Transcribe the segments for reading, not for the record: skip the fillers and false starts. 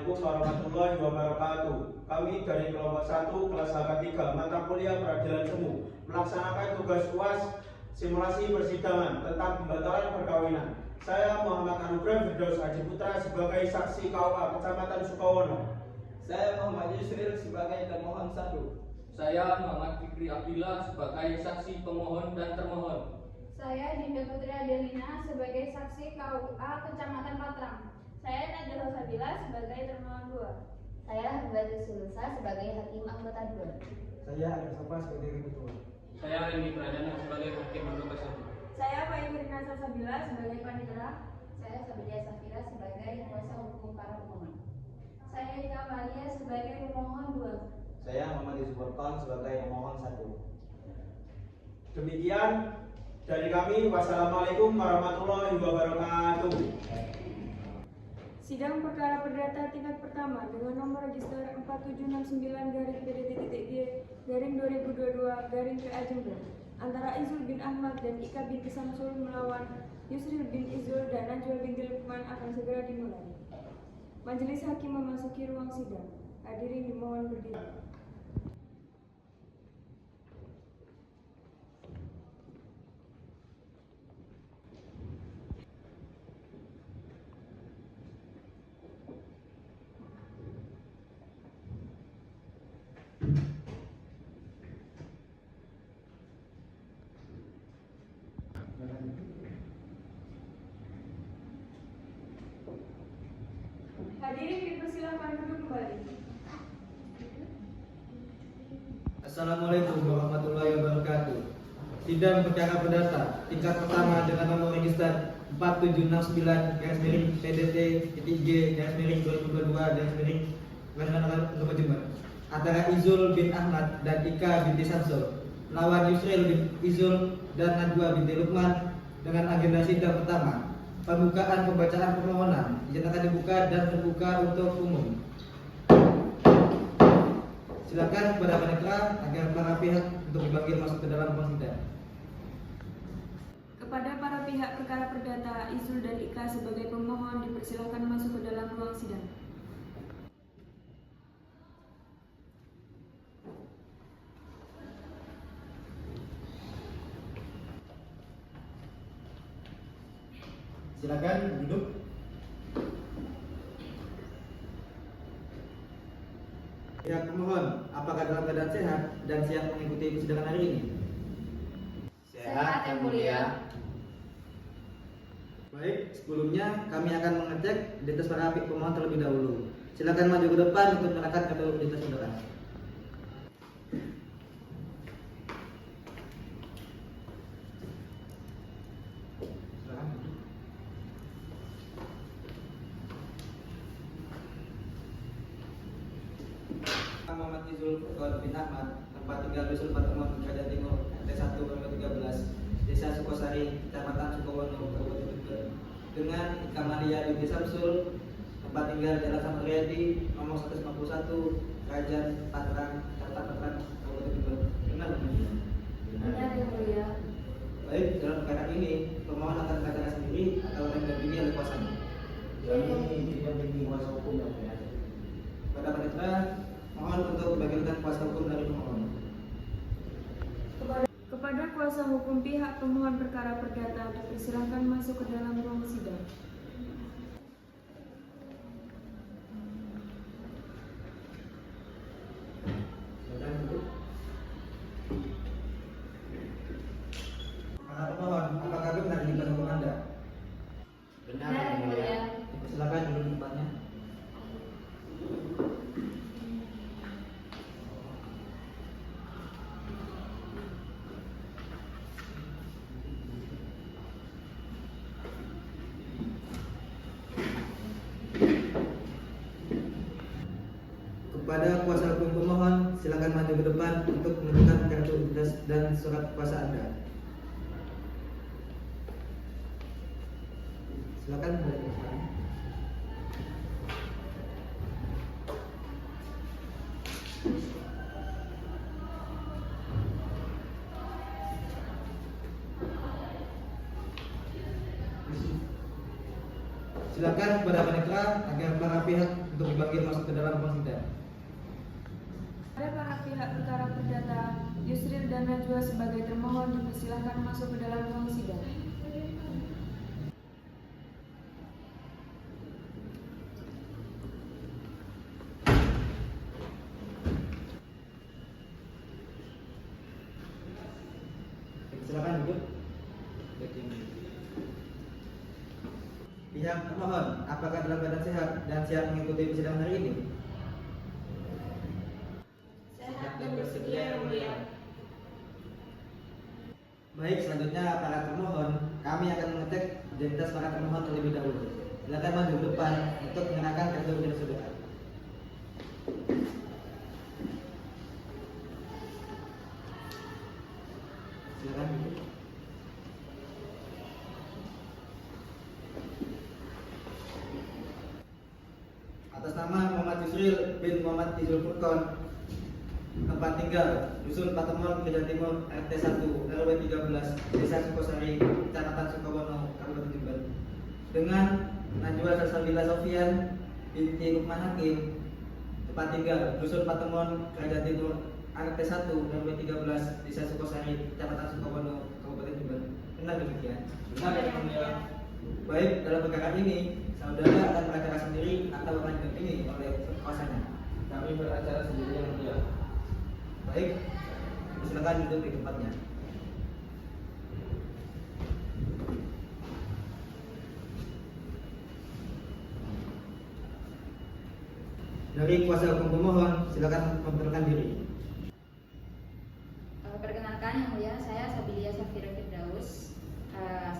Assalamualaikum warahmatullahi wabarakatuh. Kami dari kelompok 1 kelas HK3 mata kuliah peradilan semu melaksanakan tugas UAS simulasi persidangan tentang pembatalan perkawinan. Saya Muhammad Anugrah Firdaus Haji Putra sebagai saksi KUA Kecamatan Sukowono. Saya Muhammad Yusril sebagai termohon 1. Saya Muhammad Fikri Abdillah sebagai saksi pemohon dan termohon. Saya Dinda Putri Adelina sebagai saksi KUA Kecamatan Patrang. Saya Najwa Sabila sebagai termohon 2. Saya Hambatus Sulusa sebagai hakim anggota 2. Saya Arif Sofa sebagai ketua. Saya Reni Pradana sebagai hakim anggota 1. Saya Faizurina Sabila sebagai panitera. Saya Sabidia Safira sebagai kuasa hukum para pemohon. Saya Ika Maria sebagai pemohon 2. Saya Muhammad Yusuf Burkon sebagai pemohon 1. Demikian dari kami. Wassalamualaikum warahmatullahi wabarakatuh. Sidang perkara perdata tingkat pertama dengan nomor register 4769-PDT-G-2022-PA Jember antara Izul bin Ahmad dan Ika binti Samsul melawan Yusril bin Izul dan Najwa binti Lukman akan segera dimulai. Majelis hakim memasuki ruang sidang. Hadirin dimohon berdiri. Hadirin dipersilakan duduk kembali. Assalamualaikum warahmatullahi wabarakatuh. Sidang perkara perdata tingkat pertama dengan nomor register 4769-PDT-G-2022-Jember antara Izul bin Ahmad dan Ika binti Samsul melawan Yusril bin Izul dan Najwa binti Lukman dengan agenda sidang pertama. Pembukaan pembacaan permohonan dinyatakan dibuka dan terbuka untuk umum. Silakan kepada penetra agar para pihak untuk dipanggil masuk ke dalam ruang sidang. Kepada para pihak perkara perdata, Izul dan Ika sebagai pemohon dipersilakan masuk ke dalam ruang sidang. Silakan duduk. Pihak pemohon, apakah dalam keadaan sehat dan siap mengikuti persidangan hari ini? Sehat, Yang Mulia. Baik, sebelumnya kami akan mengecek identitas para pihak pemohon terlebih dahulu. Silakan maju ke depan untuk menyerahkan kartu identitas saudara. Muhammad Izul bin Ahmad, tempat tinggal Dusun Patemon, Kerajaan Timur, RT 1 RW 13, Desa Sukosari, Kecamatan Sukowono, Kabupaten Jember, dengan Ika Maria binti Samsul, tempat tinggal Jalan Samariadi, nomor 151, Kerajaan Patrang, Kecamatan Patrang, Kabupaten Jember. Benar, Benar, Yang Mulia. Baik, dalam perkara ini pemohon akan berkata sendiri atau mendampingi oleh kuasanya. Ini didampingi kuasa hukum yang pada penetra, mohon untuk dibagikan kuasa hukum dari pemohon. Kepada kuasa hukum pihak pemohon perkara perdata dipersilakan masuk ke dalam ruang sidang. Silakan duduk. Para pemohon, apakah benar ini kuasa hukum Anda? Benar, Yang Mulia. Silakan duduk di tempatnya. Kepada kuasa hukum pemohon, silakan maju ke depan untuk menunjukkan kartu identitas dan surat kuasa Anda. Silakan mulai ke depan. Silakan kepada penetra agar para pihak untuk dipanggil masuk ke dalam ruang sidang. Pada para pihak perkara perdata, Yusril dan Najwa sebagai termohon dipersilahkan masuk ke dalam ruang sidang. Silakan duduk. Pihak termohon, apakah dalam keadaan sehat dan siap mengikuti persidangan hari ini? Sehat dan bersedia yang mulia. Baik, selanjutnya para termohon, kami akan mengecek identitas para termohon terlebih dahulu. Silakan maju ke depan untuk mengenakan kartu identitas saudara. Silakan duduk. Atas nama Muhammad Yusril bin Muhammad Izul Furqon, tempat tinggal Dusun Patemon, Medan Timur, RT 1, RW 13, Desa Sukosari, Kecamatan Sukowono, Kabupaten Jember. Dengan Najwa Salsabila Sofian binti Lukman Hakim, tempat tinggal Dusun Patemon, Kerajaan Timur, RT 1, RW 13, Desa Sukosari, Kecamatan Sukowono, Kabupaten Jember. Benar demikian? Benar, Yang Mulia. Baik, dalam perkara ini saudara akan beracara sendiri atau akan didampingi oleh kuasanya? Kami beracara sendiri yang mulia. Baik, silakan duduk di tempatnya. Dari kuasa hukum pemohon, silakan memperkenalkan diri. Perkenalkan Yang Mulia, saya Sabilia Safira Firdaus,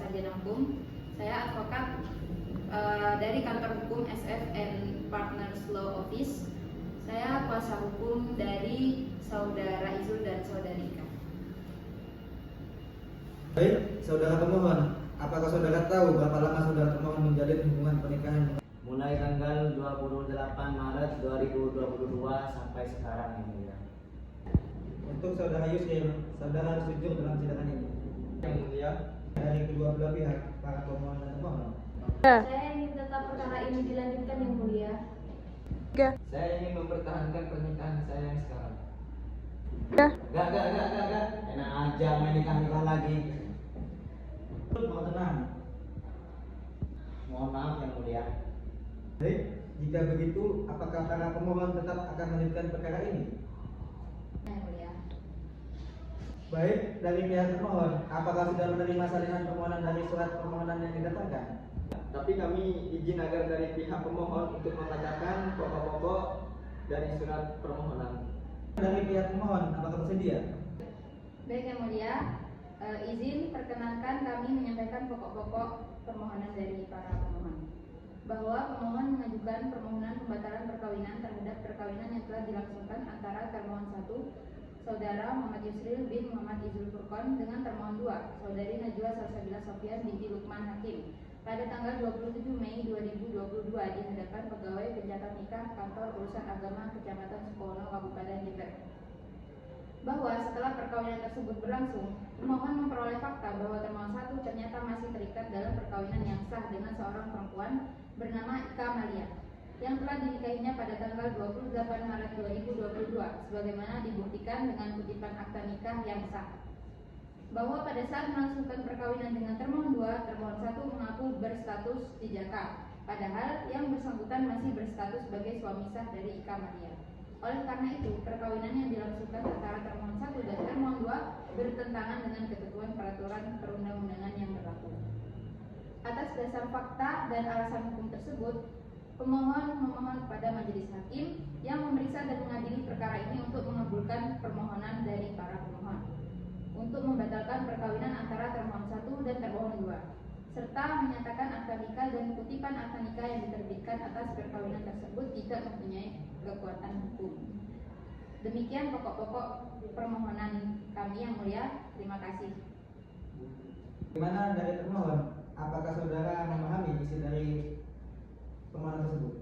sarjana hukum. Saya advokat dari kantor hukum SF&. Partners Law Office. Saya kuasa hukum dari saudara Izul dan saudari Ika. Baik, saudara pemohon, apakah saudara tahu berapa lama saudara pemohon menjalin hubungan pernikahan? Mulai tanggal 28 Maret 2022 sampai sekarang ini ya. Untuk saudara Yusril, saudara harus jujur dalam sidang ini. Yang mulia. Dari kedua belah pihak, para pemohon dan termohon. Saya ingin tetap perkara ini dilanjutkan Yang Mulia. Saya ingin mempertahankan pernikahan saya yang sekarang. Gak. Enak aja main nikah lagi. Mau tenang. Mohon maaf yang mulia. Baik, jika begitu, apakah para pemohon tetap akan melanjutkan perkara ini? Yang Mulia. Baik, dari pihak termohon, apakah sudah menerima salinan permohonan dari surat permohonan yang didatangkan? Tapi kami izin agar dari pihak pemohon untuk membacakan pokok-pokok dari surat permohonan. Dari pihak pemohon, apakah bersedia? Baik Yang Mulia, izin perkenankan kami menyampaikan pokok-pokok permohonan dari para pemohon. Bahwa pemohon mengajukan permohonan pembatalan perkawinan terhadap perkawinan yang telah dilangsungkan antara termohon 1, Saudara Muhammad Yusril bin Muhammad Izul Furqon dengan termohon 2, Saudari Najwa Salsabila Sofian binti Lukman Hakim pada tanggal 27 Mei 2022 di hadapan Pegawai Pencatat Nikah Kantor Urusan Agama Kecamatan Sukowono, Kabupaten Jember. Bahwa setelah perkawinan tersebut berlangsung, pemohon memperoleh fakta bahwa termohon 1 ternyata masih terikat dalam perkawinan yang sah dengan seorang perempuan bernama Ika Malia yang telah dinikahinya pada tanggal 28 Maret 2022 sebagaimana dibuktikan dengan kutipan akta nikah yang sah. Bahwa pada saat melangsungkan perkawinan dengan termohon 2, termohon 1 mengaku berstatus dijaka, padahal yang bersangkutan masih berstatus sebagai suami sah dari Ika Malia. Oleh karena itu, perkawinan yang dilangsungkan antara termohon 1 dan termohon 2 bertentangan dengan ketentuan peraturan perundang-undangan yang berlaku. Atas dasar fakta dan alasan hukum tersebut, pemohon memohon kepada majelis hakim yang memeriksa dan mengadili perkara ini untuk mengabulkan permohonan dari para pemohon untuk membatalkan perkawinan antara termohon 1 dan termohon 2 serta menyatakan akta nikah dan kutipan akta nikah yang diterbitkan atas perkawinan tersebut tidak mempunyai kekuatan hukum. Demikian pokok-pokok permohonan kami Yang Mulia. Terima kasih. Gimana dari termohon? Apakah saudara memahami isi dari permohonan tersebut?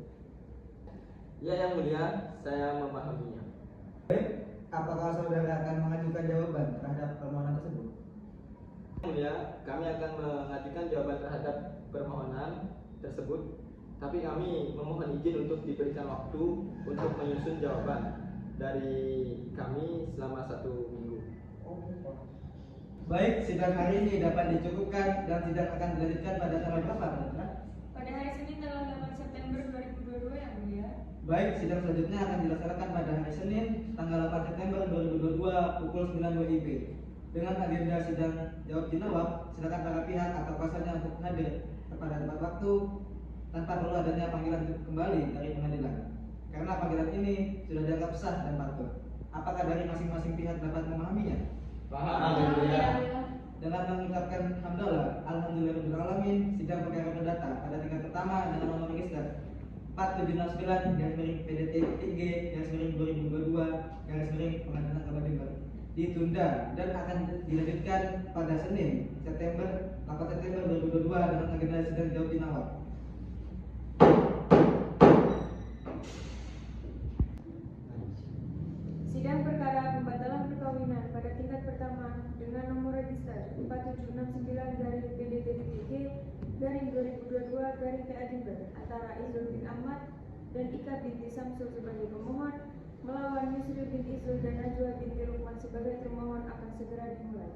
Ya Yang Mulia, saya memahaminya. Baik, apakah saudara akan mengajukan jawaban terhadap permohonan tersebut? Yang Mulia, kami akan mengajukan jawaban terhadap permohonan tersebut. Tapi kami memohon izin untuk diberikan waktu untuk menyusun jawaban dari kami selama 1 minggu. Baik, sidang hari ini dapat dicukupkan dan sidang akan dilanjutkan pada tanggal berapa? Pada hari Senin tanggal 8 September 2022 yang mulia. Baik, sidang selanjutnya akan dilaksanakan pada hari Senin tanggal 8 September 2022 pukul 9 WIB. Dengan agenda sidang jawab jawab, silakan para pihak atau kuasanya untuk hadir pada tepat waktu tanpa perlu adanya panggilan kembali dari pengadilan. Karena panggilan ini sudah dianggap sah dan patut. Apakah dari masing-masing pihak dapat memahaminya? Paham. Dengan mengucapkan hamdalah, alhamdulillahirobbilalamin, sidang perkara perdata pada tingkat pertama dengan nomor register 4769-PDT-3-2022 Pengadilan Agama Jember ditunda dan akan dilanjutkan pada Senin 8 September 2022 dengan agenda sidang jawab jawab. Sidang perkara pembatalan perkawinan pada tingkat pertama dengan nomor register 4769-PDT-3-2022-PA Jember antara Izul bin Ahmad dan Ika binti Samsul sebagai pemohon melawan Yusril bin Izul dan Najwa binti Lukman sebagai termohon akan segera dimulai.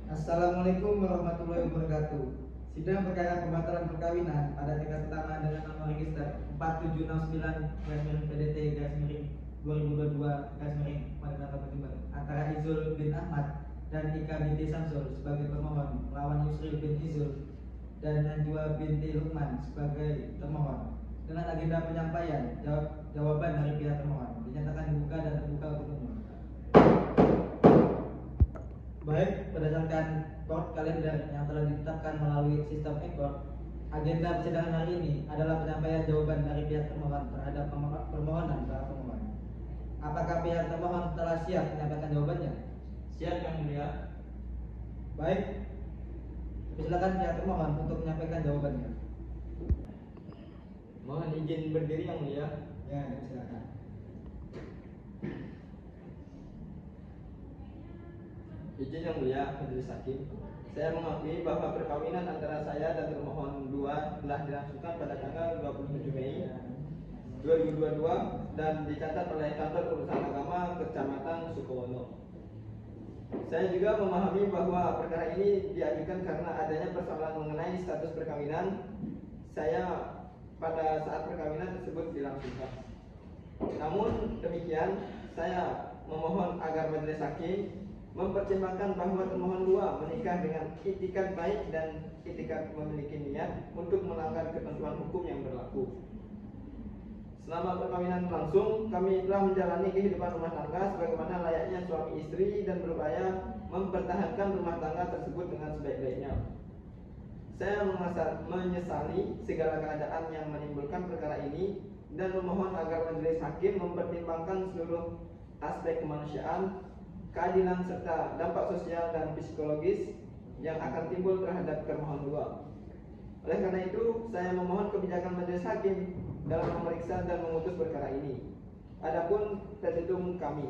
Assalamualaikum warahmatullahi wabarakatuh. Sidang perkara pembatalan perkawinan pada tingkat pertama dengan nomor register 4769-PDT-2022-Pengadilan antara Izul bin Ahmad dan Ika binti Samsul sebagai pemohon melawan Yusril bin Izul dan Najwa binti Lukman sebagai termohon dengan agenda penyampaian jawaban dari pihak termohon dinyatakan dibuka dan terbuka untuk umum. Baik, berdasarkan court kalender yang telah ditetapkan melalui sistem e-court, agenda persidangan hari ini adalah penyampaian jawaban dari pihak termohon terhadap permohonan para pemohon. Apakah pihak termohon telah siap menyampaikan jawabannya? Siap yang mulia. Baik, silakan pihak termohon untuk menyampaikan jawabannya. Mohon izin berdiri yang mulia. Ya, silakan. Izin yang mulia, Majelis Hakim. Saya mengakui bahwa perkawinan antara saya dan termohon 2 telah dilangsungkan pada tanggal 27 Mei 2022 dan dicatat oleh Kantor Urusan Agama Kecamatan Sukowono. Saya juga memahami bahwa perkara ini diajukan karena adanya persoalan mengenai status perkawinan saya pada saat perkawinan tersebut dilangsungkan. Namun demikian, saya memohon agar Majelis Hakim mempertimbangkan bahwa termohon 2 menikah dengan itikat baik dan itikat memiliki niat untuk melanggar ketentuan hukum yang berlaku. Selama perkawinan berlangsung, kami telah menjalani kehidupan rumah tangga sebagaimana layaknya suami istri dan berupaya mempertahankan rumah tangga tersebut dengan sebaik-baiknya. Saya menyesali segala keadaan yang menimbulkan perkara ini dan memohon agar Majelis Hakim mempertimbangkan seluruh aspek kemanusiaan, keadilan serta dampak sosial dan psikologis yang akan timbul terhadap termohon 2. Oleh karena itu, saya memohon kebijakan Majelis Hakim dalam memeriksa dan memutus perkara ini. Adapun petitum kami,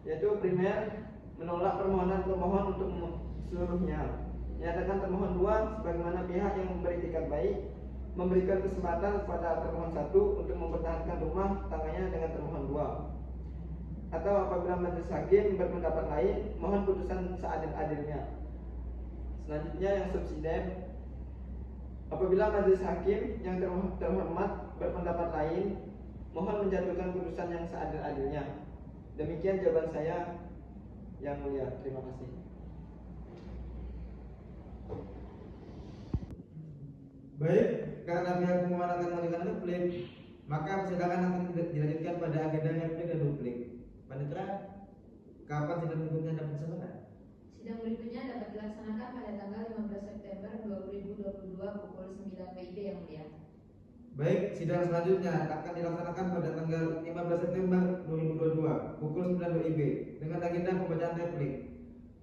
yaitu primer menolak permohonan pemohon untuk seluruhnya. Menyatakan termohon 2 sebagaimana pihak yang beritikat baik memberikan kesempatan kepada termohon 1 untuk mempertahankan rumah tangganya dengan termohon 2. Atau apabila Majelis Hakim berpendapat lain, mohon putusan seadil-adilnya. Selanjutnya yang subsidiar, apabila Majelis Hakim yang terhormat berpendapat lain, mohon menjatuhkan putusan yang seadil-adilnya. Demikian jawaban saya yang mulia. Terima kasih. Baik, karena pihak pemohon akan mengajukan replik, maka persidangan akan dilanjutkan pada agenda replik dan duplik. Panitra, kapan sidang berikutnya dapat dilaksanakan? Sidang berikutnya dapat dilaksanakan pada tanggal 15 September 2022 pukul 9 WIB yang mulia. Baik, sidang selanjutnya akan dilaksanakan pada tanggal 15 September 2022 pukul 9 WIB dengan agenda pembacaan replik.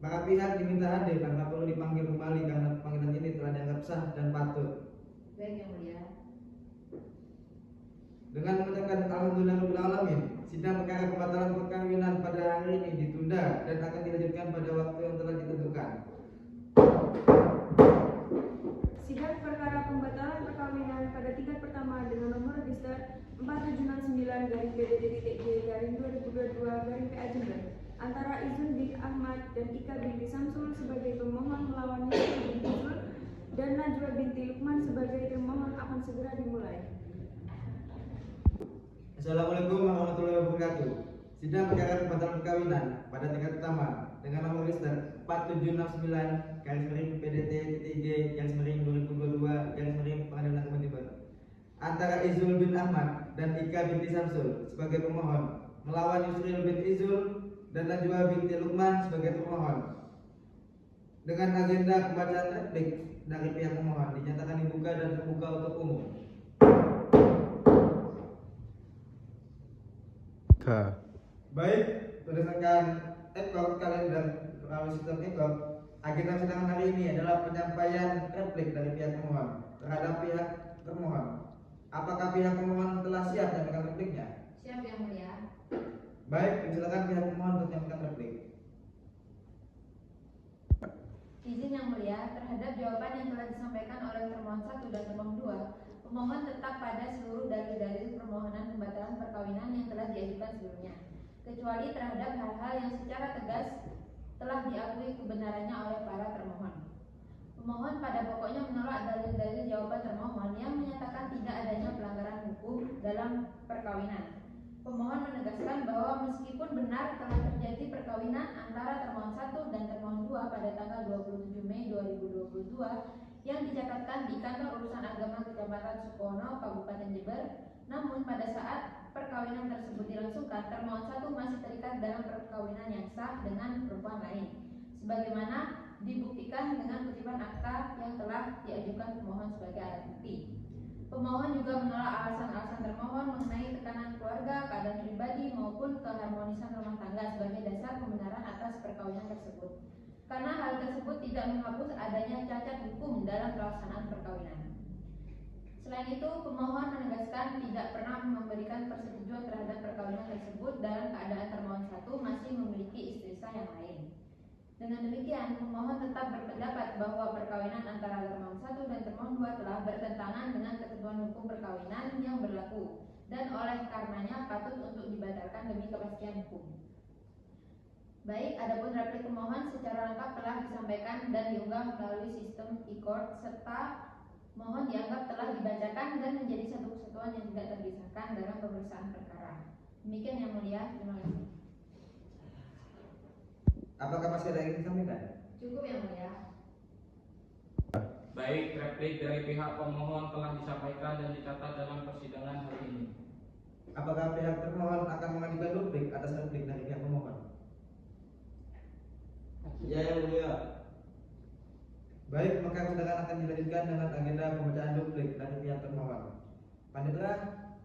Maka pihak diminta hadir tanpa perlu dipanggil kembali karena panggilan ini telah dianggap sah dan patut. Baik yang mulia. Dengan mengucapkan alhamdulillahirobbilalamin, sidang perkara pembatalan perkawinan pada hari ini ditunda dan akan dilanjutkan pada waktu yang telah ditentukan. Sidang 9/PDT.G/2022-PA Jember antara Izul bin Ahmad dan Ika binti Samsul sebagai pemohon melawan Yusril bin Izul dan Najwa binti Lukman sebagai termohon akan segera dimulai. Assalamualaikum warahmatullahi wabarakatuh. Sidang perkara pembatalan perkawinan pada tingkat pertama dengan nomor register 4769/PDT.G/2022 Pengadilan Agama Jember antara Izul bin Ahmad dan Ika binti Samsul sebagai pemohon melawan Yusril bin Izul dan Najwa binti Lukman sebagai termohon. Dengan agenda pembacaan replik dari pihak pemohon dinyatakan dibuka dan terbuka untuk umum. Baik, berdasarkan ekor kalender sistem ekor, agenda sidang hari ini adalah penyampaian replik dari pihak pemohon terhadap pihak termohon. Apakah pihak pemohon telah siap menyampaikan repliknya? Siap Yang Mulia. Baik, silakan pihak pemohon untuk menyampaikan replik. Izin Yang Mulia, terhadap jawaban yang telah disampaikan oleh termohon 1 dan termohon 2, pemohon tetap pada seluruh dalil-dalil permohonan pembatalan perkawinan yang telah diajukan sebelumnya, kecuali terhadap hal-hal yang secara tegas telah diakui kebenarannya oleh para termohon. Pemohon pada pokoknya menolak dalil-dalil jawaban termohon yang menyatakan tidak adanya pelanggaran hukum dalam perkawinan. Pemohon menegaskan bahwa meskipun benar telah terjadi perkawinan antara termohon 1 dan termohon 2 pada tanggal 27 Mei 2022 yang dicatatkan di Kantor Urusan Agama Kecamatan Sukono, Kabupaten Jember, namun pada saat perkawinan tersebut dilangsungkan, termohon 1 masih terikat dalam perkawinan yang sah dengan perempuan lain, sebagaimana dibuktikan dengan kutipan akta yang telah diajukan pemohon sebagai alat bukti. Pemohon juga menolak alasan-alasan termohon mengenai tekanan keluarga, keadaan pribadi maupun keharmonisan rumah tangga sebagai dasar pembenaran atas perkawinan tersebut, karena hal tersebut tidak menghapus adanya cacat hukum dalam pelaksanaan perkawinan. Selain itu, pemohon menegaskan tidak pernah memberikan persetujuan terhadap perkawinan tersebut dalam keadaan termohon 1 masih memiliki istri sah yang lain. Dengan demikian, pemohon tetap berpendapat bahwa perkawinan antara termohon 1 dan termohon 2 telah bertentangan dengan ketentuan hukum perkawinan yang berlaku dan oleh karenanya patut untuk dibatalkan demi kepastian hukum. Baik, adapun replik pemohon secara lengkap telah disampaikan dan diunggah melalui sistem e-court serta mohon dianggap telah dibacakan dan menjadi satu kesatuan yang tidak terpisahkan dalam pemeriksaan perkara. Demikian Yang Mulia, terima kasih. Apakah masih ada yang ingin disampaikan? Cukup Yang Mulia. Baik, replik dari pihak pemohon telah disampaikan dan dicatat dalam persidangan hari ini. Apakah pihak termohon akan mengajukan duplik atas replik dari pihak pemohon? Ya Yang Mulia. Baik, maka persidangan akan dilanjutkan dengan agenda pembacaan duplik dari pihak termohon. Panitera,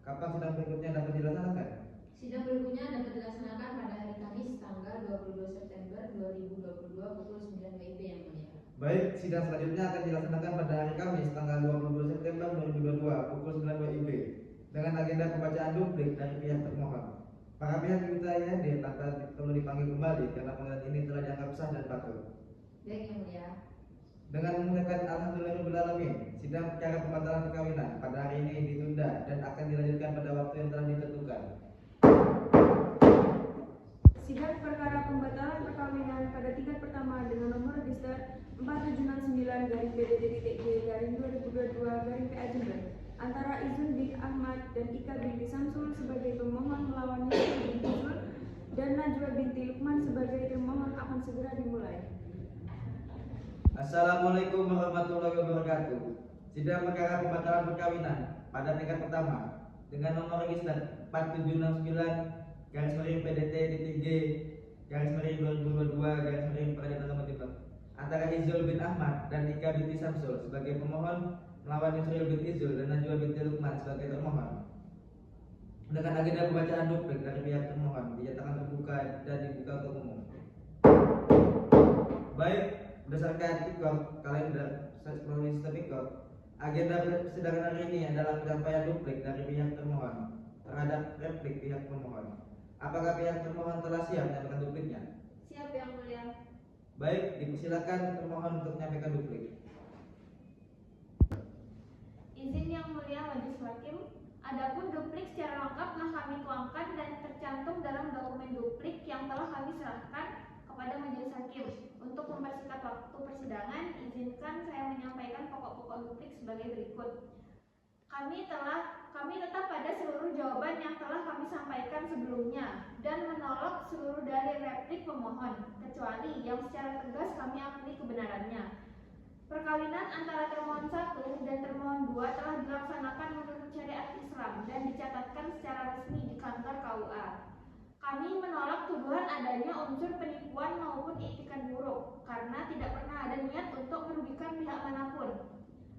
kapan sidang berikutnya dapat dilaksanakan? Sidang berikutnya dapat dilaksanakan pada hari Kamis tanggal 22 September 2022 pukul 9 WIB Yang Mulia. Baik, sidang selanjutnya akan dilaksanakan pada hari Kamis tanggal 22 September 2022 pukul 9 WIB dengan agenda pembacaan duplik dari pihak termohon. Para pihak diminta hadir tanpa perlu dipanggil kembali karena panggilan ini telah dianggap sah dan patut. Baik Yang Mulia. Dengan mengucapkan alhamdulillahirobbilalamin, sidang perkara pembatalan perkawinan pada hari ini ditunda dan akan dilanjutkan pada waktu yang telah ditentukan. Sidang perkara pembatalan perkawinan pada tingkat pertama dengan nomor register 4769/PDT.G/2022-PA Jember antara Izul bin Ahmad dan Ika binti Samsul sebagai pemohon melawan Yusril bin Izul dan Najwa binti Lukman sebagai termohon akan segera dimulai. Assalamualaikum warahmatullahi wabarakatuh. Sidang perkara pembatalan perkawinan pada tingkat pertama dengan nomor register 4769/PDT.G/2022 Pengadilan Agama Jember antara Izul bin Ahmad dan Ika binti Samsul sebagai pemohon melawan Yusril bin Izul dan Najwa binti Lukman sebagai termohon. Dengan agenda pembacaan duplik dari pihak termohon dinyatakan terbuka dan dibuka untuk umum. Baik, berdasarkan ikor kalender sistem ikor, agenda persidangan hari ini adalah penyampaian duplik dari pihak termohon terhadap replik pihak pemohon. Apakah pihak termohon telah siap menyampaikan dupliknya? Siap Yang Mulia. Baik, dipersilakan termohon untuk menyampaikan duplik. Izin Yang Mulia Majelis Hakim, Adapun duplik secara lengkap telah kami tuangkan dan tercantum dalam dokumen duplik yang telah kami serahkan kepada majelis hakim. Untuk mempersingkat waktu persidangan, izinkan saya menyampaikan pokok-pokok duplik sebagai berikut. Kami tetap pada seluruh jawaban yang telah kami sampaikan sebelumnya dan menolak seluruh dalil replik pemohon, kecuali yang secara tegas kami akui kebenarannya. Perkawinan antara termohon 1 dan termohon 2 telah dilaksanakan menurut syariat Islam dan dicatatkan secara resmi di kantor KUA. Kami menolak tuduhan adanya unsur penipuan maupun iktikan buruk karena tidak pernah ada niat untuk merugikan pihak manapun.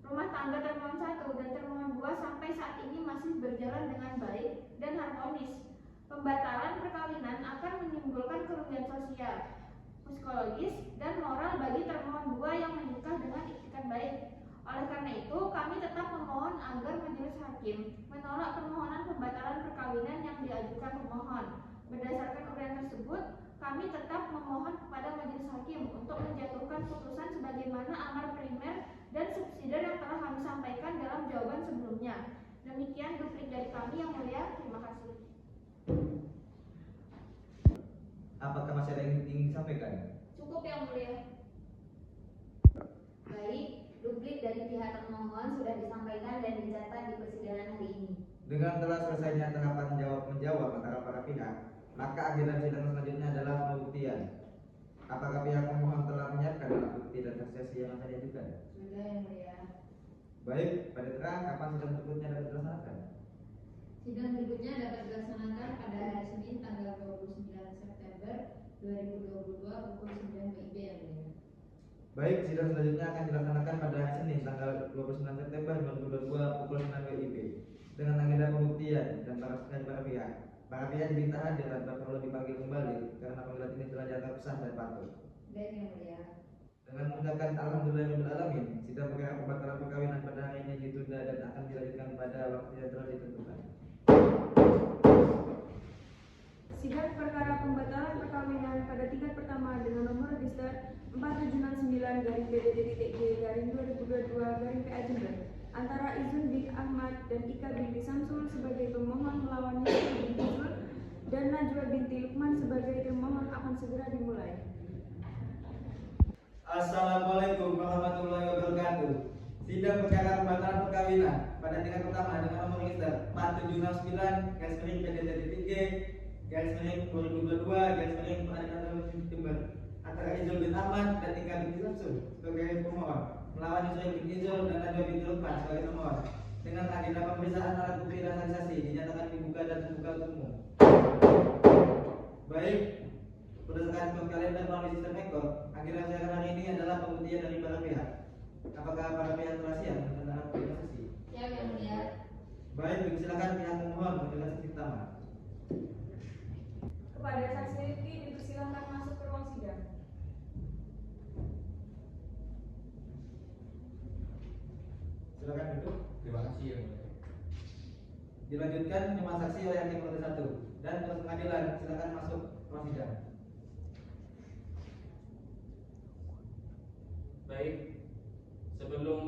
Rumah tangga termohon 1 dan termohon 2 sampai saat ini masih berjalan dengan baik dan harmonis. Pembatalan perkawinan akan menimbulkan kerugian sosial, psikologis, dan moral bagi termohon 2 yang menikah dengan iktikan baik. Oleh karena itu, kami tetap memohon agar majelis hakim menolak permohonan pembatalan perkawinan yang diajukan pemohon. Berdasarkan uraian tersebut, kami tetap memohon kepada majelis hakim untuk menjatuhkan putusan sebagaimana amar primer dan subsidiar yang telah kami sampaikan dalam jawaban sebelumnya. Demikian duplik dari kami, yang mulia. Terima kasih. Apakah masih ada yang ingin disampaikan? Cukup, yang mulia. Baik, duplik dari pihak termohon sudah disampaikan dan dicatat di persidangan hari ini. Dengan telah selesainya tahapan jawab-menjawab antara para pihak, maka agenda sidang selanjutnya adalah pembuktian. Apakah pihak pemohon telah menyiapkan alat bukti dan saksi yang akan diajukan? Sudah, yang mulia. Baik, pada terang kapan sidang berikutnya dapat dilaksanakan? Sidang berikutnya dapat dilaksanakan pada hari Senin tanggal 29 September 2022 pukul 9 WIB, yang mulia. Baik, sidang selanjutnya akan dilaksanakan pada hari Senin tanggal 29 September 2022 pukul 9 WIB dengan agenda pembuktian dan para pihak. Para pihak diminta hadir tanpa perlu dipanggil kembali karena panggilan ini telah dianggap sah dan patut. Baik, yang mulia. Dengan mengucapkan alhamdulillahirabbil alamin, sidang perkara pembatalan perkawinan pada hari ini ditunda dan akan dilanjutkan pada waktu yang telah ditentukan. Sidang perkara pembatalan perkawinan pada tingkat pertama dengan nomor register 4769-PDD-G/2022-PA Jember antara Izul bin Ahmad dan Ika binti Samsul sebagai pemohon melawan Yusril bin Izul dan Najwa binti Lukman sebagai termohon akan segera dimulai. Assalamualaikum warahmatullahi wabarakatuh. Sidang perkara pembatalan perkawinan pada tingkat pertama dengan nomor register 4769-PDD-G/2022-Pengadilan Jember antara Izul bin Ahmad dan Ika binti Samsul sebagai pemohon melawan Yusril bin Izul dan Najwa binti Lukman sebagai termohon dengan agenda pemeriksaan alat bukti dan saksi dinyatakan dibuka dan terbuka untuk umum. Baik, berdasarkan kalender melalui sistem ekor, agenda sidang hari ini adalah pembuktian dari para pihak. Apakah para pihak telah siap dengan alat bukti dan saksi? Siap, yang mulia. Baik, silakan pihak pemohon menjelaskan saksi pertama. Kepada saksi Rifki dipersilakan masuk ke ruang sidang. Silakan duduk. Terima kasih, yang mulia. Dilanjutkan penyuluhan saksi oleh hakim nomor 1 dan terus pengadilan silakan masuk ruang sidang. Baik, sebelum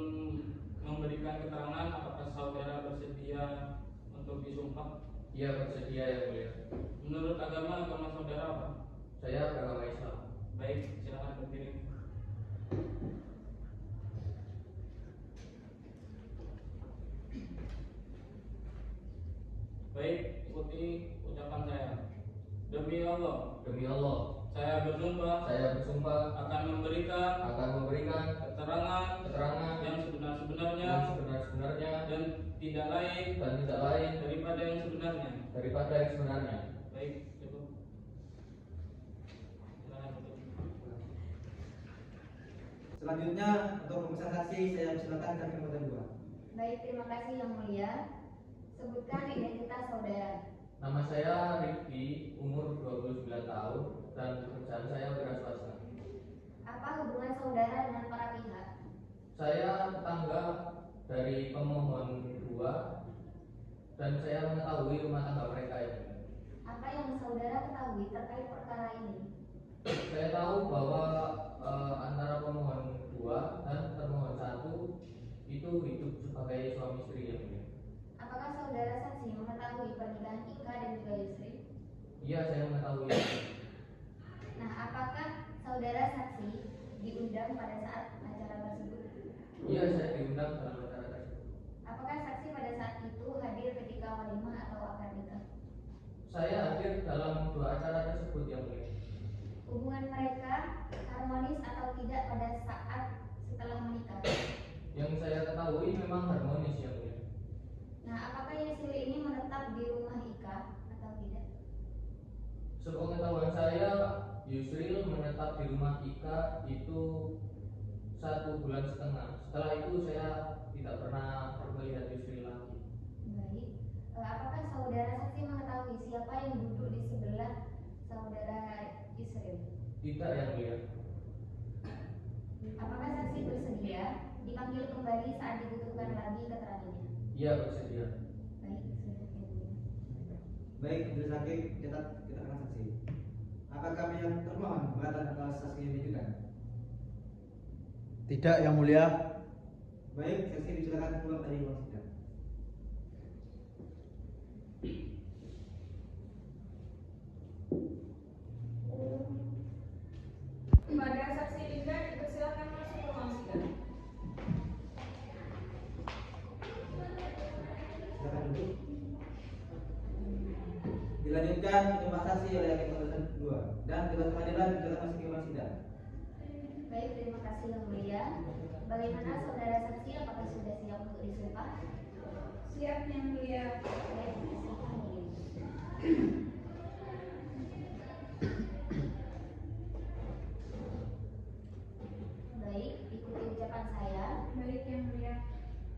memberikan keterangan, apakah saudara bersedia untuk disumpah? Iya, bersedia, yang mulia. Menurut agama saudara apa? Saya beragama Islam. Baik, silakan berdiri. Baik, ikuti ucapan saya. Demi Allah, saya bersumpah akan memberikan keterangan yang sebenar-sebenarnya dan tidak lain daripada yang sebenarnya. Baik, cukup. Silakan tutup. Selanjutnya untuk pemeriksaan saksi saya persilakan hakim nomor 2. Baik, terima kasih, yang mulia. Sebutkan identitas saudara. Nama saya Rifki, umur 29 tahun dan pekerjaan saya wira swasta. Apa hubungan saudara dengan para pihak? Saya tetangga dari pemohon 2 dan saya mengetahui rumah tangga mereka ya. Apa yang saudara ketahui terkait perkara ini? Saya tahu bahwa antara pemohon 2 dan termohon 1 itu hidup sebagai suami istri ya. Apakah saudara saksi Ika dan juga Yusri? Iya, saya mengetahui. Nah, apakah saudara saksi diundang pada saat acara tersebut? Iya, saya diundang dalam acara tersebut. Apakah saksi pada saat itu hadir ketika walimah atau akad nikah? Saya hadir dalam 2 acara tersebut yang mulia. Hubungan mereka harmonis atau tidak pada saat setelah menikah? Yang saya ketahui memang harmonis yang mulia. Nah, apakah Yusri ini menetap di rumah Ika atau tidak? Sepengetahuan saya, Yusril menetap di rumah Ika itu 1,5 bulan. Setelah itu saya tidak pernah melihat Yusril lagi. Baik. Apakah saudara saksi mengetahui siapa yang duduk di sebelah saudara Yusril? Tidak yang mulia. Apakah saksi bersedia dipanggil kembali saat dibutuhkan lagi keterangannya? Iya, bersedia. Baik, sudah ya. Baik, majelis hakim catat keterangan saksi. Apakah kami yang termohon keberatan atas saksi yang diajukan? Tidak, Yang Mulia. Baik, saksi disilakan keluar dari ruang sidang. Kepada saksi Dinda dipersilakan masuk ke ruang sidang. Silakan duduk. Dilanjutkan penyumpah saksi oleh hakim keputusan 2 dan tugas pengadilan disilakan masuk ke ruang sidang. Baik, terima kasih Yang Mulia. Bagaimana saudara saksi, apakah sudah siap untuk disumpah? Siap, Yang Mulia. Baik, silakan Yang Mulia. Baik, ikuti ucapan saya. Baik, Yang Mulia.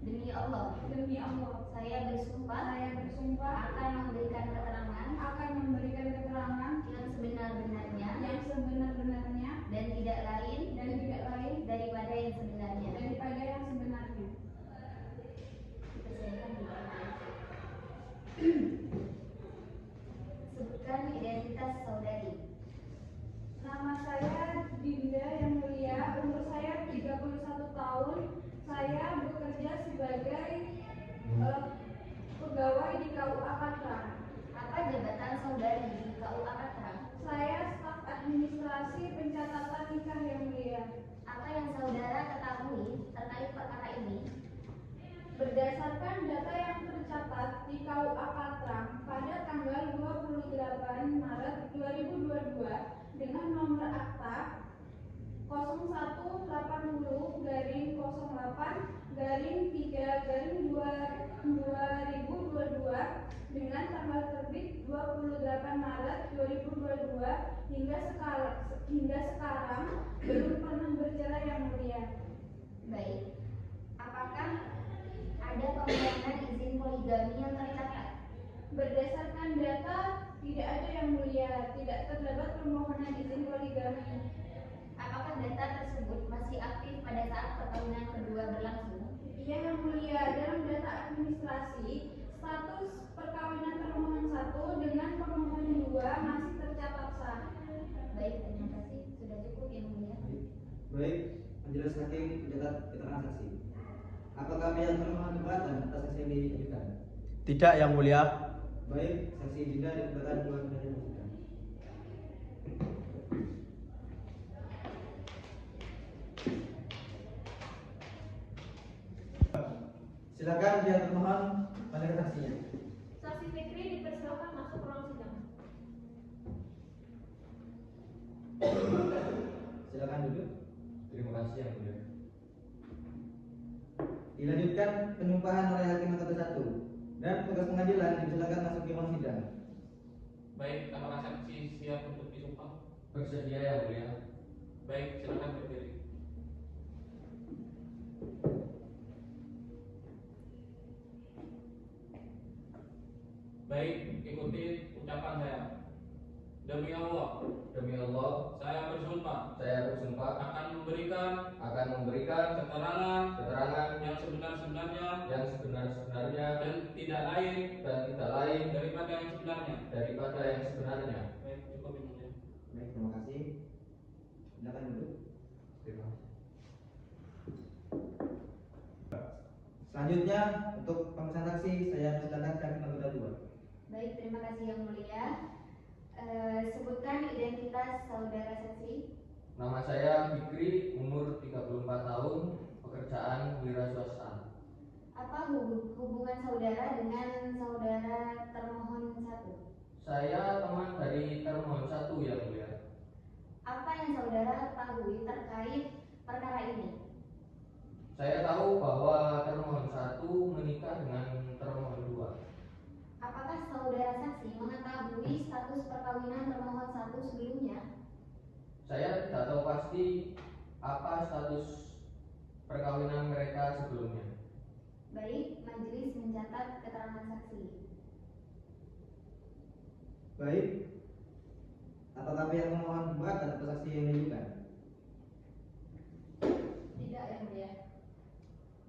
Demi Allah, Demi Allah, saya bersumpah akan memberikan keterangan memberikan keterangan yang sebenar-benarnya yang sebenar-benarnya dan tidak lain daripada yang sebenarnya. Dipersilakan dipakai. Sebutkan identitas saudari. Nama saya Dinda Yang Mulia, umur saya 31 tahun. Saya bekerja sebagai pegawai di KUA Patrang. Apa jabatan saudari di KUA Patrang? Saya staf administrasi pencatatan nikah, Yang Mulia. Apa yang saudara ketahui terkait perkara ini? Berdasarkan data yang tercatat di KUA Patrang pada tanggal 28 Maret 2022 dengan nomor akta 0180-3-2022 dengan tanggal terbit 28 Maret 2022 hingga sekarang belum pernah bercerai, Yang Mulia. Baik. Apakah ada pembuatan izin poligami yang tercatat? Berdasarkan data tidak ada, Yang Mulia. Tidak terdapat permohonan izin poligami. Apakah data tersebut masih aktif pada saat perkawinan kedua berlangsung? Iya, Yang Mulia. Dalam data administrasi, status perkawinan termohon 1 dengan permohon 2 masih tercatat sah. Baik, terima kasih. Sudah cukup, Yang Mulia. Baik, majelis hakim mencatat keterangan saksi. Apakah kami yang termohon keberatan atas saksi yang diajukan? Tidak, Yang Mulia. Baik, saksi Dinda dipersilakan keluar dari ruang sidang. Silakan pihak termohon pada saksinya. Saksi Fikri dipersilakan masuk ruang sidang. Silakan duduk. Terima kasih yang mulia. Dilanjutkan penyumpahan oleh hakim keputusan 1 dan tugas pengadilan dipersilakan masuk ke ruang sidang. Baik, apakah saksi siap untuk disumpah? Bersedia yang mulia. Baik, silakan berdiri. Baik, ikuti ucapan saya. Demi Allah, saya bersumpah akan memberikan keterangan yang sebenar-benarnya dan tidak lain daripada yang sebenarnya. Baik, cukup Yang Mulia. Baik, terima kasih. Silakan duduk. Terima kasih. Selanjutnya untuk pemeriksaan saksi saya persilakan hakim anggota 2. Baik, terima kasih Yang Mulia. Sebutkan identitas saudara saksi. Nama saya Fikri, umur 34 tahun, pekerjaan wira swasta. Apa hubungan saudara dengan saudara termohon 1? Saya teman dari termohon 1, Yang Mulia. Apa yang saudara ketahui terkait perkara ini? Saya tahu bahwa termohon 1 menikah dengan termohon 2. Apakah saudara saksi mengetahui status perkawinan termohon 1 sebelumnya? Saya tidak tahu pasti apa status perkawinan mereka sebelumnya. Baik, majelis mencatat keterangan saksi. Baik. Apakah pihak pemohon keberatan atas saksi yang diajukan? Tidak, Yang Mulia.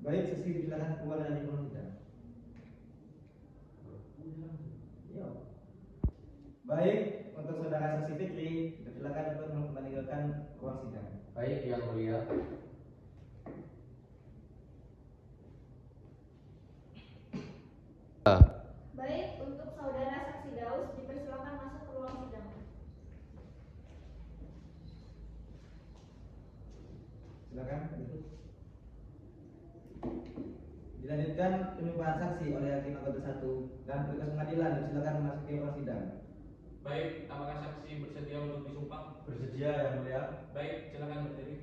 Baik, saksi silakan keluar dari ruang sidang. Yo. Baik, untuk saudara saksi Fikri, silakan untuk meninggalkan ruang sidang. Baik, Yang Mulia. Baik, untuk saudara saksi Daus dipersilakan masuk ke ruang sidang. Silakan. Dilanjutkan penyumpahan saksi oleh Hakim Anggota 1 dan petugas pengadilan. Silakan memasuki ruang sidang. Baik, apakah saksi bersedia untuk disumpah? Bersedia Yang Mulia. Baik, silakan berdiri.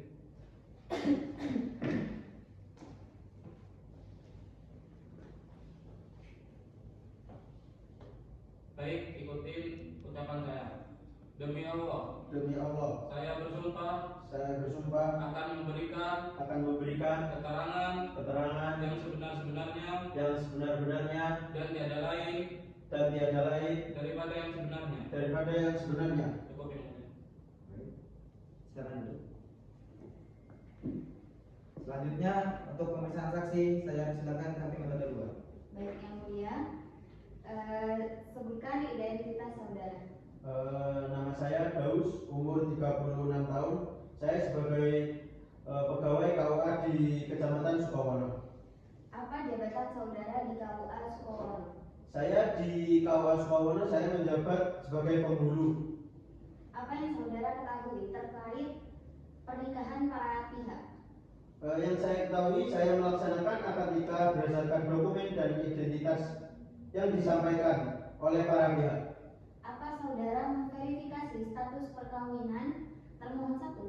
Baik, ikuti ucapan saya. Demi Allah, Demi Allah, saya bersumpah saya bersumpah akan memberikan memberikan keterangan yang sebenar-benarnya sebenar-benarnya dan tiada lain daripada yang sebenarnya. Cukup Yang Mulia. Silakan duduk. Selanjutnya untuk pemeriksaan saksi, saya silakan Hakim Anggota 2. Baik, Yang Mulia. Sebutkan identitas saudara. Nama saya Daus, umur 36 tahun. Saya sebagai pegawai KUA di Kecamatan Sukowono. Apa jabatan saudara di KUA Sukowono? Saya di KUA Sukowono, saya menjabat sebagai penghulu. Apa yang saudara ketahui terkait pernikahan para pihak? Yang saya ketahui, saya melaksanakan akad nikah berdasarkan dokumen dan identitas yang disampaikan oleh para pihak. Apa saudara memverifikasi status perkawinan termohon 1?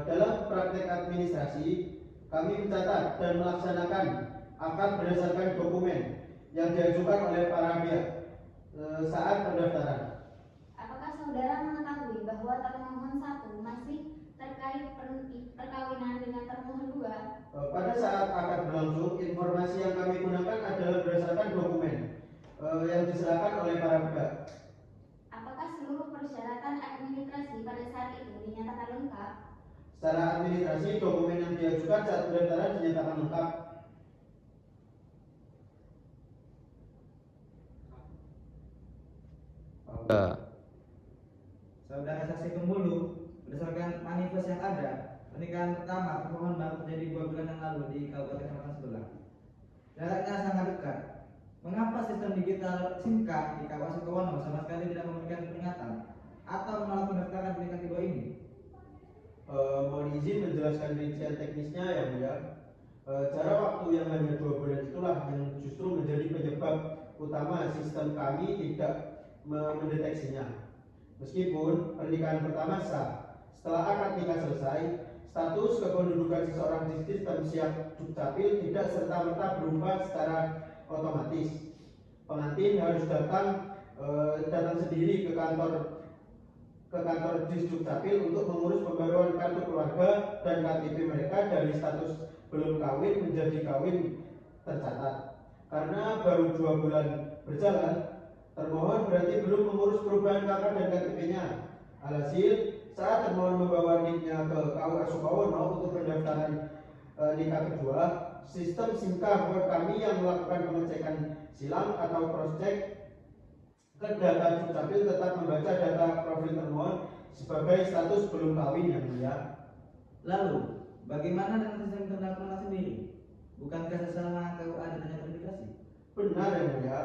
Dalam praktek administrasi, kami mencatat dan melaksanakan akad berdasarkan dokumen yang diajukan oleh para pihak saat pendaftaran. Apakah saudara mengetahui bahwa termohon 1 masih terkait perkawinan dengan termohon 2? Pada saat akad berlangsung, informasi yang kami gunakan adalah berdasarkan dokumen yang diserahkan oleh para pihak. Apakah seluruh persyaratan administrasi pada saat itu dinyatakan lengkap? Secara administrasi, dokumen yang diajukan saat pendaftaran dinyatakan lengkap. Saudara saksi penghulu, berdasarkan manifest yang ada, pernikahan pertama termohon baru terjadi 2 bulan yang lalu di Kabupaten Kecamatan sebelah. Jaraknya sangat dekat. Mengapa sistem digital SIMKA di kawasan Sukowono sama sekali tidak memberikan peringatan atau menolak pendaftaran pernikahan kedua ini? Mohon izin menjelaskan rincian teknisnya ya Mulia. Jarak waktu yang hanya 2 bulan itulah yang justru menjadi penyebab utama sistem kami tidak mendeteksinya. Meskipun pernikahan pertama sah, setelah akad nikah selesai, status kependudukan seseorang di sistem siap dukcapil tidak serta-merta berubah secara otomatis. Pengantin harus datang sendiri ke kantor Disdukcapil untuk mengurus pembaruan kartu keluarga dan KTP mereka dari status belum kawin menjadi kawin tercatat. Karena baru 2 bulan berjalan, termohon berarti belum mengurus perubahan KK dan KTP-nya. Alhasil, saat termohon membawa niknya ke KUA Sukowono untuk pendaftaran nikah kedua, sistem SIMKA web kami yang melakukan pengecekan silang atau cross-check ke data Dukcapil tetap membaca data profil termohon sebagai status belum kawin yang Mulia. Lalu, bagaimana dengan sistem internal keluarga sendiri? Bukankah sesama KUA ditanya verifikasi? Benar yang Mulia.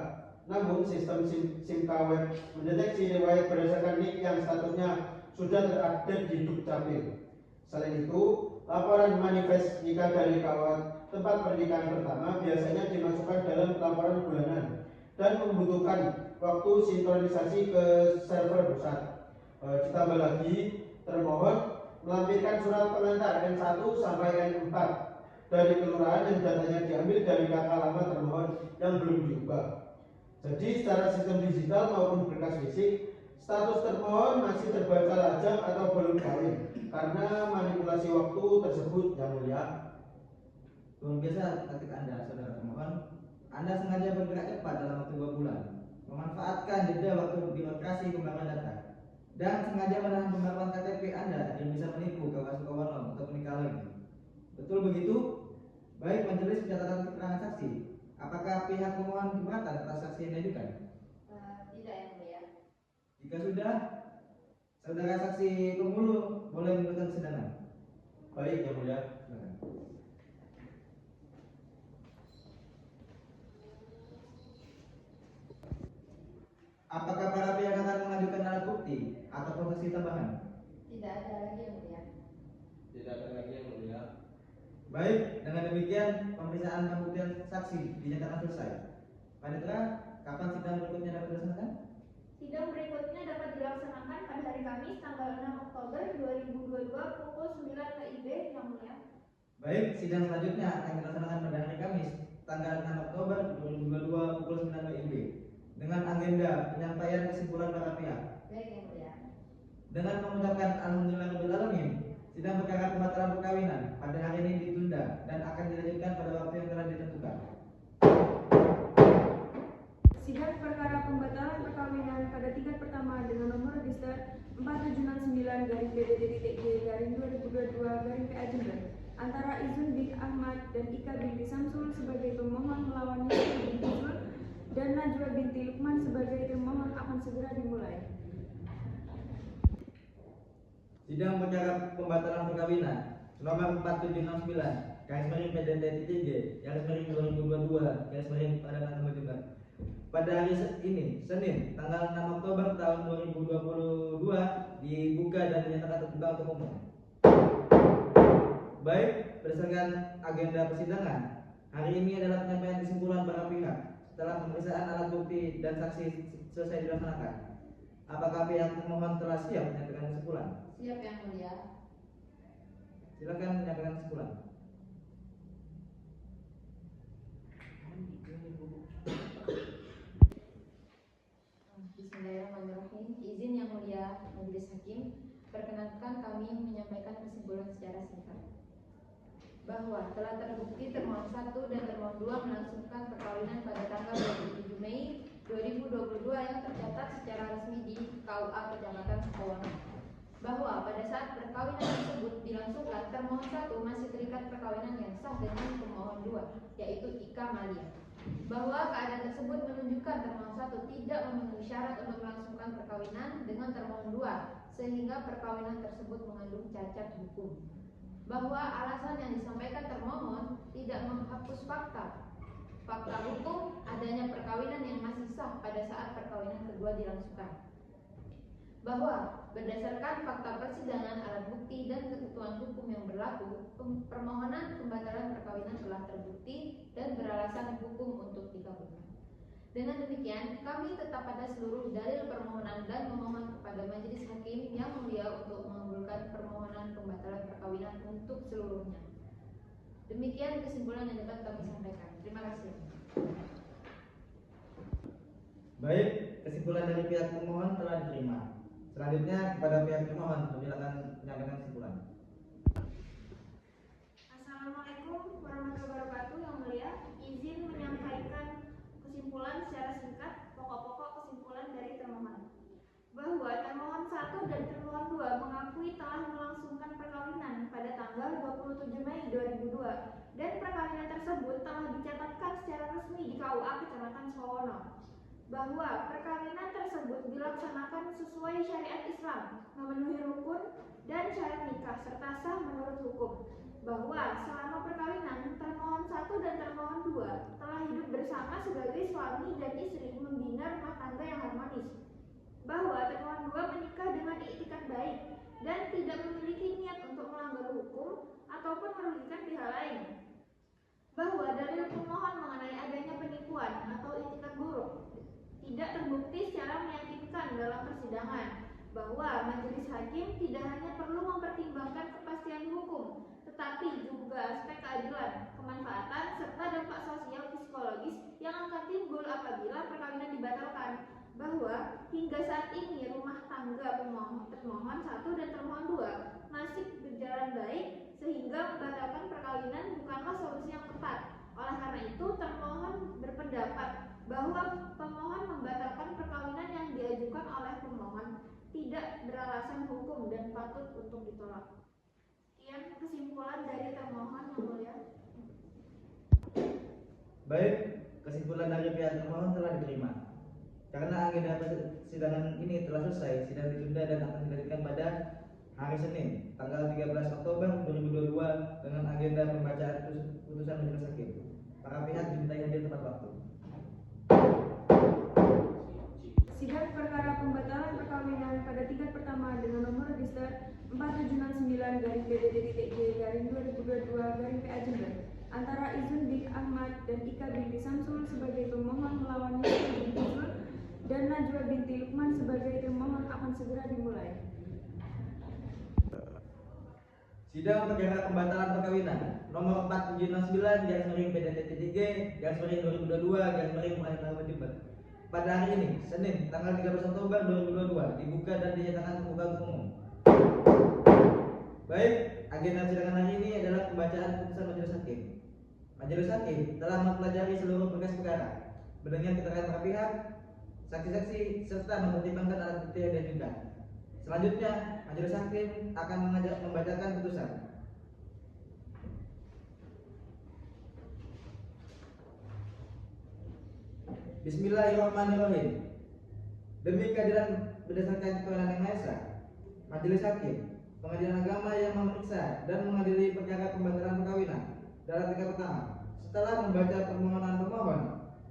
Namun sistem SIMK web mendeteksi riwayat berdasarkan NIK yang statusnya sudah terupdate di Dukcapil. Selain itu, laporan manifest nikah dari kawan tempat pernikahan pertama biasanya dimasukkan dalam laporan bulanan dan membutuhkan waktu sinkronisasi ke server pusat. Ditambah lagi, termohon melampirkan surat pengantar N1 sampai N4 dari kelurahan yang datanya diambil dari kakak lama termohon yang belum diubah. Jadi secara sistem digital maupun berkas fisik, status termohon masih terbaca lajang atau belum kawin karena manipulasi waktu tersebut, Yang Mulia. Luar biasa ketika Anda, saudara termohon. Anda sengaja bergerak cepat dalam waktu 2 bulan, memanfaatkan jeda waktu birokrasi pembaruan data, dan sengaja menahan pembaruan KTP Anda yang bisa menipu KUA Sukowono untuk menikah lagi. Betul begitu? Baik, majelis pencatatan keterangan saksi. Apakah pihak pemohon keberatan atas saksi yang diajukan? Tidak, Yang Mulia. Jika sudah, saudara saksi pemuluh boleh memberikan persidangan. Baik, Yang Mulia. Silakan. Apakah para pihak akan mengajukan alat bukti atau saksi tambahan? Tidak ada lagi, Yang Mulia. Tidak ada lagi, Yang Mulia. Baik, dengan demikian pemeriksaan pembuktian saksi dinyatakan selesai. Panitra, kapan sidang berikutnya dapat dilaksanakan? Sidang berikutnya dapat dilaksanakan pada hari Kamis tanggal 6 Oktober 2022 pukul 9 WIB, Yang Mulia. Baik, sidang selanjutnya akan dilaksanakan pada hari Kamis tanggal 6 Oktober 2022 pukul 9 WIB dengan agenda penyampaian kesimpulan para pihak. Baik, Yang Mulia. Dengan mengucapkan alhamdulillahirabbil alamin, sidang perkara pembatalan perkawinan pada hari ini ditunda dan akan dilanjutkan pada waktu yang telah ditentukan. Sidang perkara pembatalan perkawinan pada tingkat pertama dengan nomor register 4769-PDD-G-2022-PA Jember antara Izun bin Ahmad dan Ika binti Samsul sebagai pemohon melawan Yusril binti Izul dan Najwa binti Lukman sebagai termohon akan segera dimulai. Sidang perkara pembatalan perkawinan nomor 4769/PDD-TJ/2022 pada tanggal Jember. Pada hari ini, Senin, tanggal 6 Oktober tahun 2022 dibuka dan dinyatakan terbuka untuk umum. Baik, berdasarkan agenda persidangan, hari ini adalah penyampaian kesimpulan para pihak setelah pemeriksaan alat bukti dan saksi selesai dilaksanakan. Apakah pihak pemohon telah siap menyampaikan kesimpulan? Siap, Yang Mulia. Silakan menyampaikan kesimpulan. Bismillahirrahmanirrahim. Izin Yang Mulia Majelis Hakim, perkenankan kami menyampaikan kesimpulan secara singkat bahwa telah terbukti termohon 1 dan termohon 2 melangsungkan perkawinan pada tanggal 27 Mei 2022 yang tercatat secara resmi di KUA Kecamatan Sukowono. Bahwa pada saat perkawinan tersebut dilangsungkan, termohon 1 masih terikat perkawinan yang sah dengan pemohon 2, yaitu Ika Malia. Bahwa keadaan tersebut menunjukkan termohon 1 tidak memenuhi syarat untuk melangsungkan perkawinan dengan termohon 2, sehingga perkawinan tersebut mengandung cacat hukum. Bahwa alasan yang disampaikan termohon tidak menghapus fakta hukum adanya perkawinan yang masih sah pada saat perkawinan kedua dilangsungkan. Bahwa berdasarkan fakta persidangan, alat bukti dan ketentuan hukum yang berlaku, permohonan pembatalan perkawinan telah terbukti dan beralasan hukum untuk dikabulkan. Dengan demikian, kami tetap pada seluruh dalil permohonan dan memohon kepada Majelis Hakim yang mulia untuk mengabulkan permohonan pembatalan perkawinan untuk seluruhnya. Demikian kesimpulan yang dapat kami sampaikan. Terima kasih. Baik, kesimpulan dari pihak pemohon telah diterima. Selanjutnya kepada pihak termohon, silakan menyampaikan kesimpulan. Assalamualaikum warahmatullahi wabarakatuh. Yang Mulia, izin menyampaikan kesimpulan secara singkat pokok-pokok kesimpulan dari termohon. Bahwa termohon 1 dan termohon 2 mengakui telah melangsungkan perkawinan pada tanggal 27 Mei 2002 dan perkawinan tersebut telah dicatatkan secara resmi di KUA Kecamatan Sukowono. Bahwa perkawinan tersebut dilaksanakan sesuai syariat Islam, memenuhi rukun dan syarat nikah serta sah menurut hukum. Bahwa selama perkawinan termohon 1 dan termohon 2 telah hidup bersama sebagai suami dan istri membina dan tidak memiliki niat untuk melanggar hukum ataupun merugikan pihak lain. Bahwa dalil pemohon mengenai adanya penipuan atau itikat buruk tidak terbukti secara meyakinkan dalam persidangan, bahwa majelis hakim tidak hanya perlu mempertimbangkan kepastian hukum, tetapi juga aspek keadilan, kemanfaatan, serta dampak sosial psikologis yang akan timbul apabila perkawinan dibatalkan. Bahwa hingga saat ini rumah tangga termohon 1 dan termohon 2 masih berjalan baik, sehingga membatalkan perkawinan bukanlah solusi yang tepat. Oleh karena itu, termohon berpendapat bahwa pemohon membatalkan perkawinan yang diajukan oleh pemohon tidak beralasan hukum dan patut untuk ditolak. Sekian kesimpulan dari termohon, Yang Mulia. Baik, kesimpulan dari pihak termohon telah diterima. Karena agenda persidangan ini telah selesai, sidang ditunda dan akan dilanjutkan pada hari Senin, tanggal 13 Oktober 2022 dengan agenda pembacaan putusan majelis hakim. Para pihak dimintai hadir tepat waktu. Sidang perkara pembatalan perkawinan pada tingkat pertama dengan nomor register 4769-PDT-J-2022-PA Jember antara Izun bin Ahmad dan Ika binti Samsul sebagai pemohon melawan Yusril bin Izul dan Najwa binti Lukman sebagai termohon akan segera dimulai. Sidang perkara pembatalan perkawinan nomor 4769/PDT-J/2022/PA pada hari ini, Senin, tanggal 13 Oktober 2022 dibuka dan dinyatakan terbuka untuk umum. Baik, agenda persidangan hari ini adalah pembacaan putusan majelis hakim. Majelis hakim telah mempelajari seluruh berkas perkara, mendengar keterangan para pihak, saksi-saksi, serta mempertimbangkan alat bukti yang diajukan. Selanjutnya, majelis hakim akan membacakan putusan. Bismillahirrahmanirrahim. Demi keadilan berdasarkan kewenangan yang Maha Esa, majelis hakim Pengadilan Agama yang memeriksa dan mengadili perkara pembatalan perkawinan dalam tingkat pertama, setelah membaca permohonan pemohon,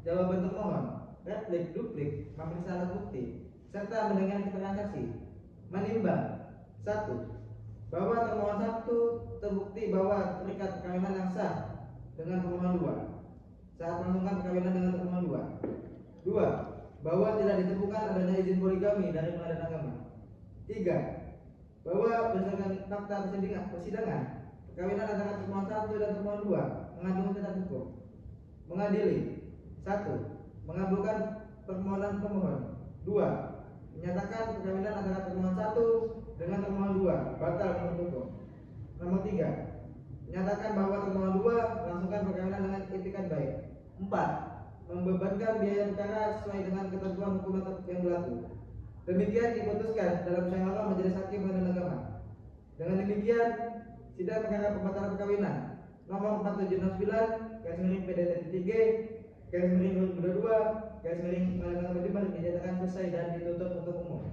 jawaban termohon, replik, duplik, memeriksa alat bukti, serta mendengar keterangan saksi, menimbang 1. Bahwa termohon 1 terbukti bahwa terikat perkawinan yang sah dengan termohon 2 saat melangsungkan perkawinan dengan termohon 2. 2. Bahwa tidak ditemukan adanya izin poligami dari Pengadilan Agama. 3. Bahwa berdasarkan fakta persidangan, perkawinan antara termohon 1 dan termohon 2 mengandung tetap hukum. Mengadili 1. Mengabulkan permohonan pemohon. 2. Menyatakan perkawinan antara termohon 1 dengan termohon 2 batal menurut hukum. Nomor 3. Menyatakan bahwa termohon 2 melangsungkan perkawinan dengan itikat baik. 4. Membebankan biaya perkara sesuai dengan ketentuan hukum yang berlaku. Demikian diputuskan dalam musyawarah majelis hakim Pengadilan Agama. Dengan demikian, sidang perkara pembatalan perkawinan nomor 4769/PDT-J/2022/Pengadilan Agama Jember dinyatakan selesai dan ditutup untuk umum.